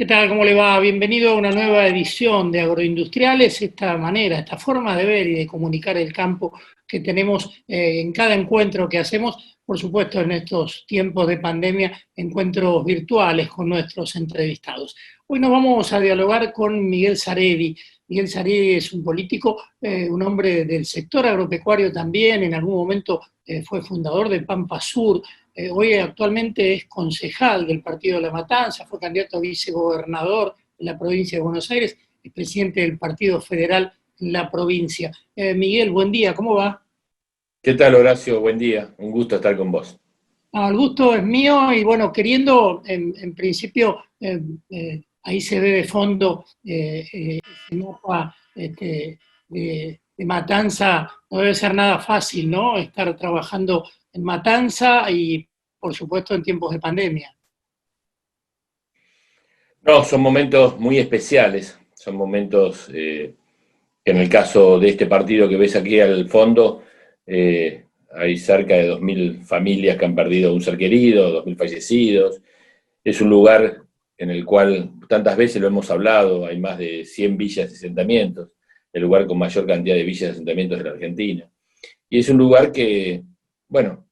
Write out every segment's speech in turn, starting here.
¿Qué tal? ¿Cómo le va? Bienvenido a una nueva edición de Agroindustriales. Esta manera, esta forma de ver y de comunicar el campo que tenemos en cada encuentro que hacemos, por supuesto en estos tiempos de pandemia, encuentros virtuales con nuestros entrevistados. Hoy nos vamos a dialogar con Miguel Saredi. Miguel Saredi es un político, un hombre del sector agropecuario también, en algún momento fue fundador de Pampa Sur. Hoy actualmente es concejal del Partido de la Matanza, fue candidato a vicegobernador en la provincia de Buenos Aires, es presidente del Partido Federal en la provincia. Miguel, buen día, ¿cómo va? ¿Qué tal, Horacio? Buen día, un gusto estar con vos. El gusto es mío y bueno, queriendo en principio, ahí se ve de fondo ese mapa de Matanza, no debe ser nada fácil, ¿no? Estar trabajando en Matanza y por supuesto en tiempos de pandemia. No, son momentos muy especiales, son momentos que en el caso de este partido que ves aquí al fondo, hay cerca de 2.000 familias que han perdido un ser querido, 2.000 fallecidos. Es un lugar en el cual tantas veces lo hemos hablado, hay más de 100 villas y asentamientos, el lugar con mayor cantidad de villas y asentamientos de la Argentina. Y es un lugar que, bueno,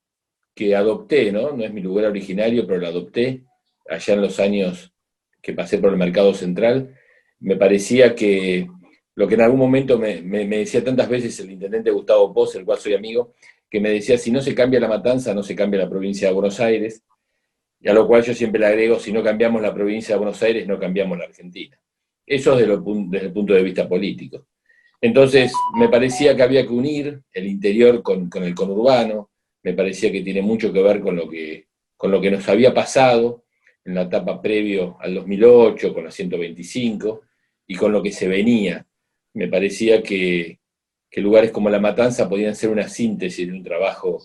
que adopté, ¿no? No es mi lugar originario, pero lo adopté allá en los años que pasé por el Mercado Central. Me parecía que lo que en algún momento me decía tantas veces el intendente Gustavo Pos, el cual soy amigo, que me decía, si no se cambia La Matanza, no se cambia la provincia de Buenos Aires, y a lo cual yo siempre le agrego, si no cambiamos la provincia de Buenos Aires, no cambiamos la Argentina. Eso desde el punto de vista político. Entonces, me parecía que había que unir el interior con el conurbano, me parecía que tiene mucho que ver con lo que nos había pasado en la etapa previo al 2008, con la 125, y con lo que se venía. Me parecía que lugares como La Matanza podían ser una síntesis de un trabajo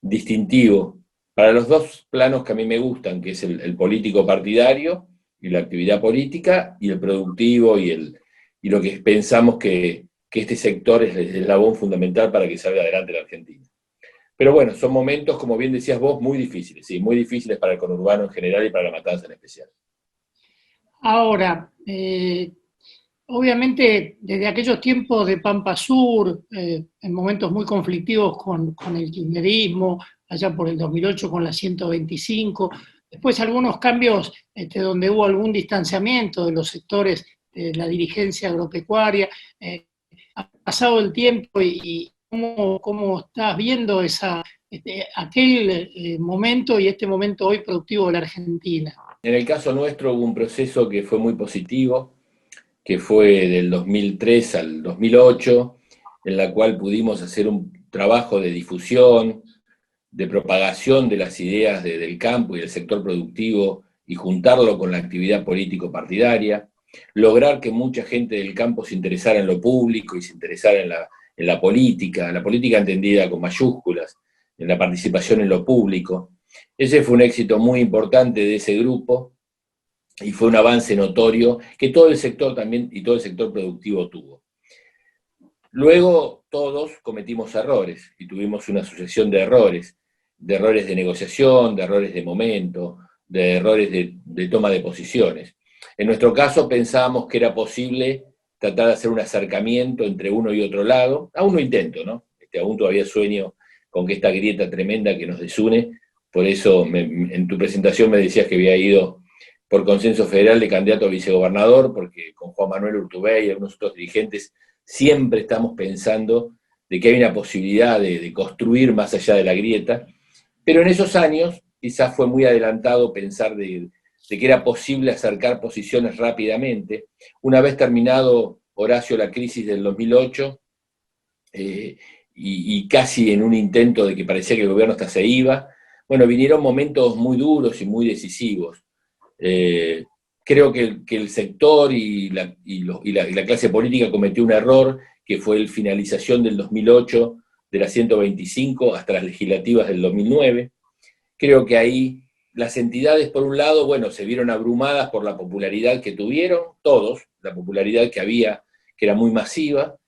distintivo para los dos planos que a mí me gustan, que es el político partidario y la actividad política, y el productivo y lo que pensamos que este sector es el eslabón fundamental para que salga adelante la Argentina. Pero bueno, son momentos, como bien decías vos, muy difíciles, ¿sí? Muy difíciles para el conurbano en general y para La Matanza en especial. Ahora, obviamente, desde aquellos tiempos de Pampa Sur, en momentos muy conflictivos con el kirchnerismo, allá por el 2008 con la 125, después algunos cambios donde hubo algún distanciamiento de los sectores de la dirigencia agropecuaria. Ha pasado el tiempo y cómo estás viendo aquel momento y este momento hoy productivo de la Argentina. En el caso nuestro hubo un proceso que fue muy positivo, que fue del 2003 al 2008, en la cual pudimos hacer un trabajo de difusión, de propagación de las ideas del campo y del sector productivo y juntarlo con la actividad político-partidaria, lograr que mucha gente del campo se interesara en lo público y se interesara en la política entendida con mayúsculas, en la participación en lo público. Ese fue un éxito muy importante de ese grupo y fue un avance notorio que todo el sector también y todo el sector productivo tuvo. Luego todos cometimos errores y tuvimos una sucesión de errores de negociación, de errores de momento, de errores de toma de posiciones. En nuestro caso pensábamos que era posible tratar de hacer un acercamiento entre uno y otro lado, aún no intento, ¿no? Aún todavía sueño con que esta grieta tremenda que nos desune, por eso en tu presentación me decías que había ido por consenso federal de candidato a vicegobernador, porque con Juan Manuel Urtubey y algunos otros dirigentes siempre estamos pensando de que hay una posibilidad de construir más allá de la grieta, pero en esos años quizás fue muy adelantado pensar de que era posible acercar posiciones rápidamente. Una vez terminado, Horacio, la crisis del 2008, y casi en un intento de que parecía que el gobierno hasta se iba, bueno, vinieron momentos muy duros y muy decisivos. Eh, Creo que el sector y la clase política cometió un error, que fue la finalización del 2008 de la 125 hasta las legislativas del 2009. Creo que ahí las entidades, por un lado, bueno, se vieron abrumadas por la popularidad que tuvieron, todos, la popularidad que había, que era muy masiva,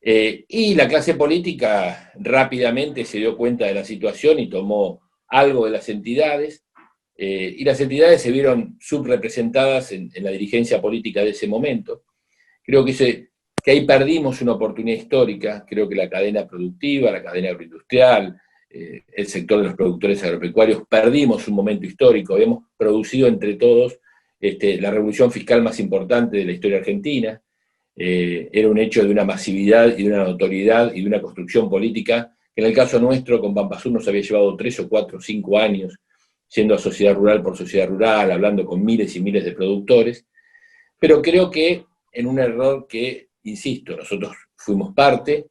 y la clase política rápidamente se dio cuenta de la situación y tomó algo de las entidades, y las entidades se vieron subrepresentadas en la dirigencia política de ese momento. Creo que ahí perdimos una oportunidad histórica. Creo que la cadena productiva, la cadena agroindustrial, el sector de los productores agropecuarios, perdimos un momento histórico. Habíamos producido entre todos la revolución fiscal más importante de la historia argentina. Era un hecho de una masividad y de una notoriedad y de una construcción política que en el caso nuestro con Pampa Sur nos había llevado 3 o 4 o 5 años, yendo a sociedad rural por sociedad rural, hablando con miles y miles de productores, pero creo que en un error que, insisto, nosotros fuimos parte,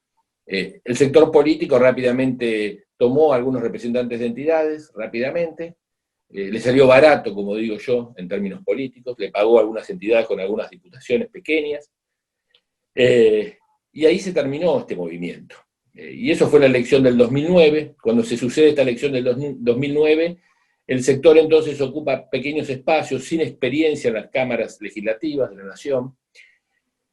el sector político rápidamente tomó a algunos representantes de entidades, rápidamente, le salió barato, como digo yo, en términos políticos, le pagó a algunas entidades con algunas diputaciones pequeñas, y ahí se terminó este movimiento. Y eso fue la elección del 2009. Cuando se sucede esta elección del 2009, el sector entonces ocupa pequeños espacios sin experiencia en las cámaras legislativas de la nación.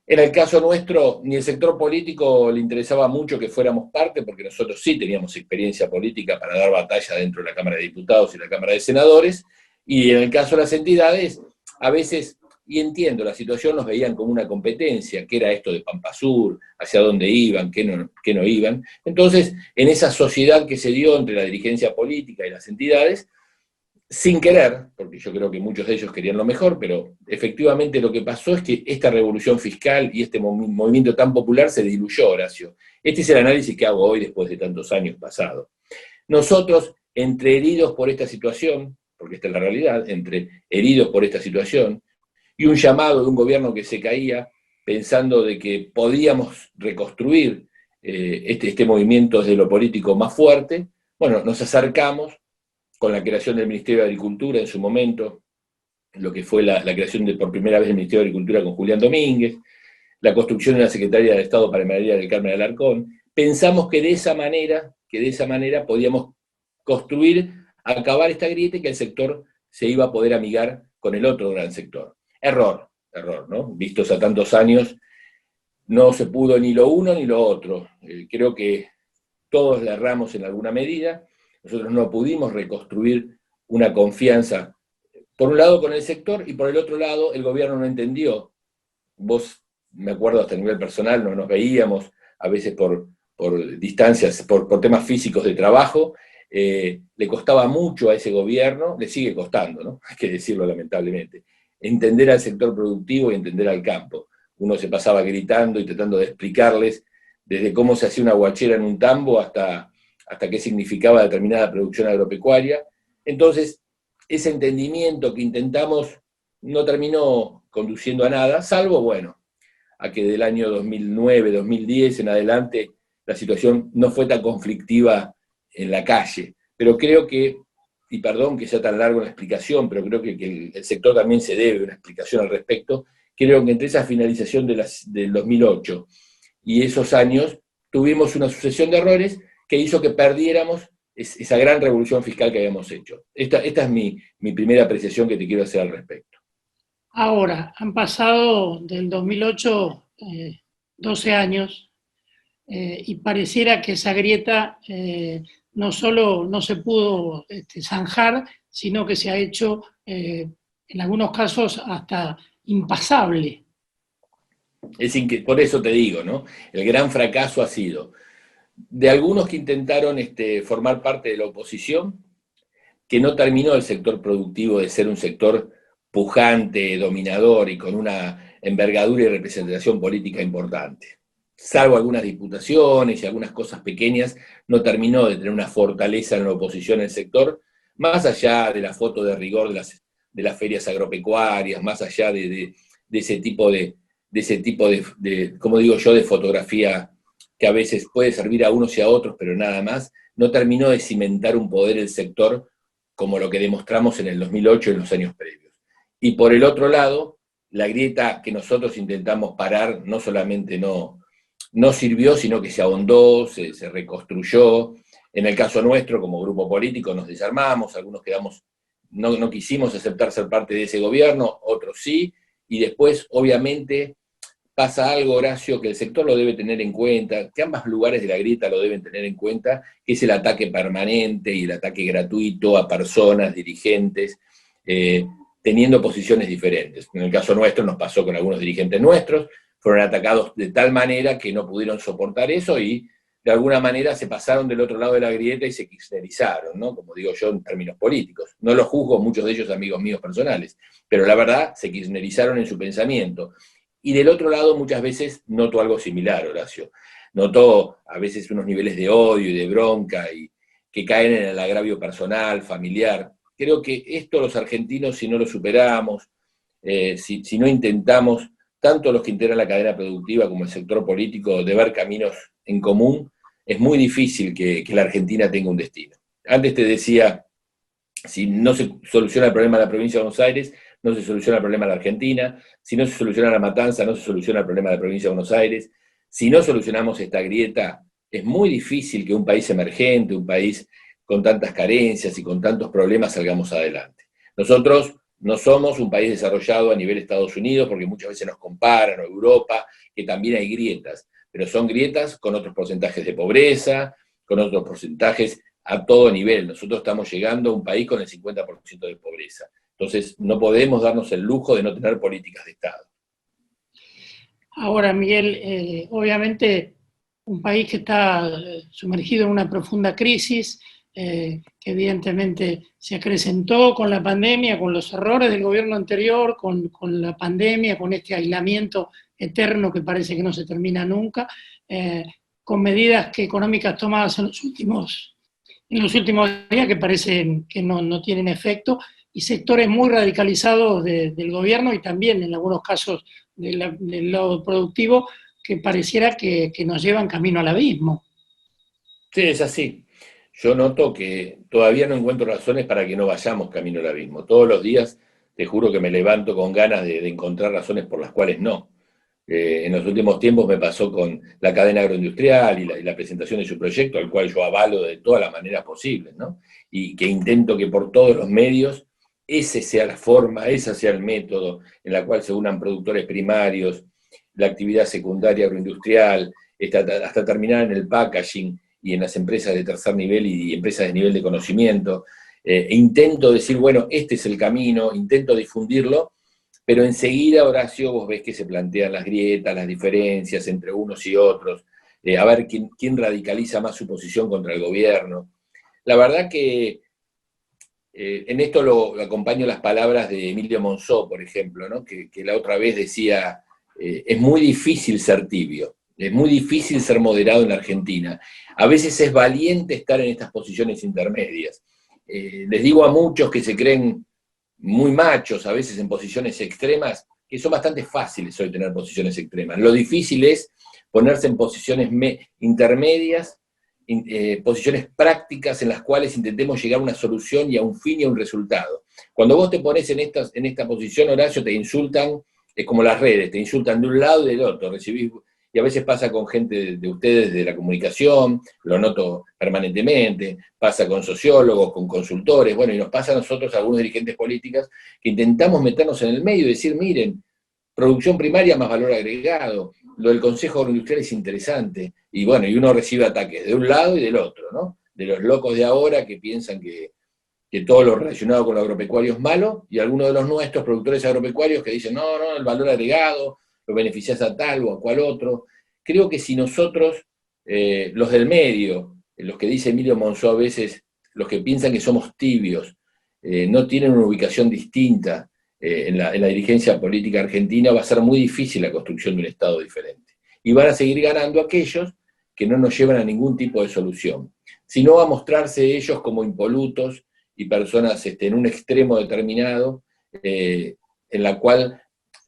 En el caso nuestro, ni el sector político le interesaba mucho que fuéramos parte, porque nosotros sí teníamos experiencia política para dar batalla dentro de la Cámara de Diputados y la Cámara de Senadores, y en el caso de las entidades, a veces, y entiendo, la situación nos veían como una competencia, qué era esto de Pampa Sur, hacia dónde iban, qué no iban. Entonces, en esa sociedad que se dio entre la dirigencia política y las entidades, sin querer, porque yo creo que muchos de ellos querían lo mejor, pero efectivamente lo que pasó es que esta revolución fiscal y este movimiento tan popular se diluyó, Horacio. Este es el análisis que hago hoy después de tantos años pasados. Nosotros, entre heridos por esta situación, porque esta es la realidad, entre heridos por esta situación, y un llamado de un gobierno que se caía, pensando de que podíamos reconstruir este movimiento desde lo político más fuerte, bueno, nos acercamos con la creación del Ministerio de Agricultura en su momento, lo que fue la creación por primera vez del Ministerio de Agricultura con Julián Domínguez, la construcción de la Secretaría de Estado para María del Carmen Alarcón. Pensamos que de esa manera podíamos construir, acabar esta grieta y que el sector se iba a poder amigar con el otro gran sector. Error, ¿no? Vistos a tantos años, no se pudo ni lo uno ni lo otro. Creo que todos le erramos en alguna medida. Nosotros no pudimos reconstruir una confianza, por un lado con el sector, y por el otro lado el gobierno no entendió. Vos, me acuerdo hasta a nivel personal, no nos veíamos, a veces por distancias, por temas físicos de trabajo, le costaba mucho a ese gobierno, le sigue costando, ¿no? Hay que decirlo lamentablemente, entender al sector productivo y entender al campo. Uno se pasaba gritando y tratando de explicarles desde cómo se hacía una guachera en un tambo hasta qué significaba determinada producción agropecuaria. Entonces, ese entendimiento que intentamos no terminó conduciendo a nada, salvo, bueno, a que del año 2009, 2010 en adelante, la situación no fue tan conflictiva en la calle. Pero creo que, y perdón que sea tan largo la explicación, pero creo que el sector también se debe una explicación al respecto, creo que entre esa finalización del 2008 y esos años, tuvimos una sucesión de errores que hizo que perdiéramos esa gran revolución fiscal que habíamos hecho. Esta es mi primera apreciación que te quiero hacer al respecto. Ahora, han pasado del 2008 12 años y pareciera que esa grieta no solo no se pudo zanjar, sino que se ha hecho, en algunos casos, hasta impasable. Por eso te digo, ¿no? El gran fracaso ha sido de algunos que intentaron formar parte de la oposición, que no terminó el sector productivo de ser un sector pujante, dominador y con una envergadura y representación política importante. Salvo algunas diputaciones y algunas cosas pequeñas, no terminó de tener una fortaleza en la oposición el sector, más allá de la foto de rigor de las ferias agropecuarias, más allá de ese tipo de, como digo yo, de fotografía que a veces puede servir a unos y a otros, pero nada más, no terminó de cimentar un poder el sector como lo que demostramos en el 2008 y en los años previos. Y por el otro lado, la grieta que nosotros intentamos parar no solamente no sirvió, sino que se ahondó, se reconstruyó. En el caso nuestro, como grupo político, nos desarmamos, algunos quedamos, no quisimos aceptar ser parte de ese gobierno, otros sí, y después, obviamente, pasa algo, Horacio, que el sector lo debe tener en cuenta, que ambos lugares de la grieta lo deben tener en cuenta, que es el ataque permanente y el ataque gratuito a personas, dirigentes, teniendo posiciones diferentes. En el caso nuestro nos pasó con algunos dirigentes nuestros, fueron atacados de tal manera que no pudieron soportar eso y de alguna manera se pasaron del otro lado de la grieta y se kirchnerizaron, ¿no? Como digo yo en términos políticos. No los juzgo, muchos de ellos amigos míos personales, pero la verdad se kirchnerizaron en su pensamiento. Y del otro lado muchas veces noto algo similar, Horacio. Noto a veces unos niveles de odio y de bronca y que caen en el agravio personal, familiar. Creo que esto los argentinos, si no lo superamos, si no intentamos, tanto los que integran la cadena productiva como el sector político, de ver caminos en común, es muy difícil que la Argentina tenga un destino. Antes te decía, si no se soluciona el problema de la provincia de Buenos Aires, no se soluciona el problema de la Argentina. Si no se soluciona la matanza, no se soluciona el problema de la provincia de Buenos Aires. Si no solucionamos esta grieta, es muy difícil que un país emergente, un país con tantas carencias y con tantos problemas salgamos adelante. Nosotros no somos un país desarrollado a nivel Estados Unidos, porque muchas veces nos comparan, o Europa, que también hay grietas, pero son grietas con otros porcentajes de pobreza, con otros porcentajes a todo nivel. Nosotros estamos llegando a un país con el 50% de pobreza. Entonces, no podemos darnos el lujo de no tener políticas de Estado. Ahora, Miguel, obviamente un país que está sumergido en una profunda crisis, que evidentemente se acrecentó con la pandemia, con los errores del gobierno anterior, con la pandemia, con este aislamiento eterno que parece que no se termina nunca, con medidas económicas tomadas en los últimos días que parecen que no tienen efecto, y sectores muy radicalizados del gobierno y también en algunos casos del lado productivo que pareciera que nos llevan camino al abismo. Sí, es así. Yo noto que todavía no encuentro razones para que no vayamos camino al abismo. Todos los días te juro que me levanto con ganas de encontrar razones por las cuales no. En los últimos tiempos me pasó con la cadena agroindustrial y la presentación de su proyecto, al cual yo avalo de todas las maneras posibles, ¿no? Y que intento que por todos los medios ese sea la forma, ese sea el método en la cual se unan productores primarios, la actividad secundaria agroindustrial, hasta terminar en el packaging y en las empresas de tercer nivel y empresas de nivel de conocimiento. Intento decir, bueno, este es el camino, intento difundirlo, pero enseguida, Horacio, vos ves que se plantean las grietas, las diferencias entre unos y otros, a ver quién radicaliza más su posición contra el gobierno. La verdad que en esto lo acompaño las palabras de Emilio Monzó, por ejemplo, ¿no? que la otra vez decía, es muy difícil ser tibio, es muy difícil ser moderado en la Argentina. A veces es valiente estar en estas posiciones intermedias. Les digo a muchos que se creen muy machos, a veces en posiciones extremas, que son bastante fáciles hoy tener posiciones extremas. Lo difícil es ponerse en posiciones intermedias, posiciones prácticas en las cuales intentemos llegar a una solución y a un fin y a un resultado. Cuando vos te pones en esta posición, Horacio, te insultan, es como las redes, te insultan de un lado y del otro, recibís, y a veces pasa con gente de ustedes de la comunicación, lo noto permanentemente, pasa con sociólogos, con consultores, bueno, y nos pasa a nosotros, a algunos dirigentes políticos, que intentamos meternos en el medio y decir, miren, producción primaria más valor agregado, lo del Consejo Agroindustrial es interesante, y bueno, y uno recibe ataques de un lado y del otro, ¿no? De los locos de ahora que piensan que todo lo relacionado con lo agropecuario es malo, y algunos de los nuestros productores agropecuarios que dicen, no, el valor agregado, lo beneficias a tal o a cual otro. Creo que si nosotros, los del medio, los que dice Emilio Monzó a veces, los que piensan que somos tibios, no tienen una ubicación distinta en la dirigencia política argentina, va a ser muy difícil la construcción de un Estado diferente. Y van a seguir ganando aquellos que no nos llevan a ningún tipo de solución, sino a mostrarse ellos como impolutos y personas en un extremo determinado, en la cual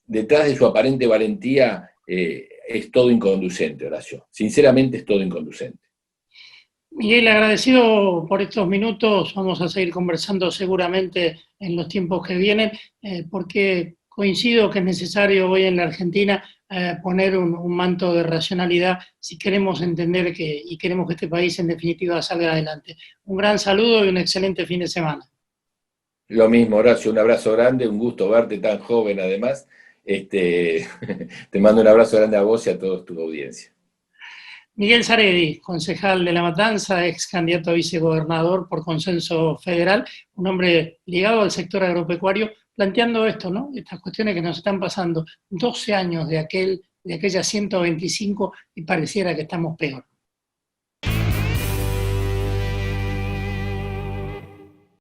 detrás de su aparente valentía es todo inconducente, Horacio. Sinceramente es todo inconducente. Miguel, agradecido por estos minutos. Vamos a seguir conversando seguramente en los tiempos que vienen, porque coincido que es necesario hoy en la Argentina poner un manto de racionalidad si queremos entender y queremos que este país en definitiva salga adelante. Un gran saludo y un excelente fin de semana. Lo mismo, Horacio, un abrazo grande, un gusto verte tan joven además, Te mando un abrazo grande a vos y a toda tu audiencia. Miguel Saredi, concejal de La Matanza, ex candidato a vicegobernador por consenso federal, un hombre ligado al sector agropecuario, planteando esto, ¿no? Estas cuestiones que nos están pasando. 12 años de aquella 125 y pareciera que estamos peor.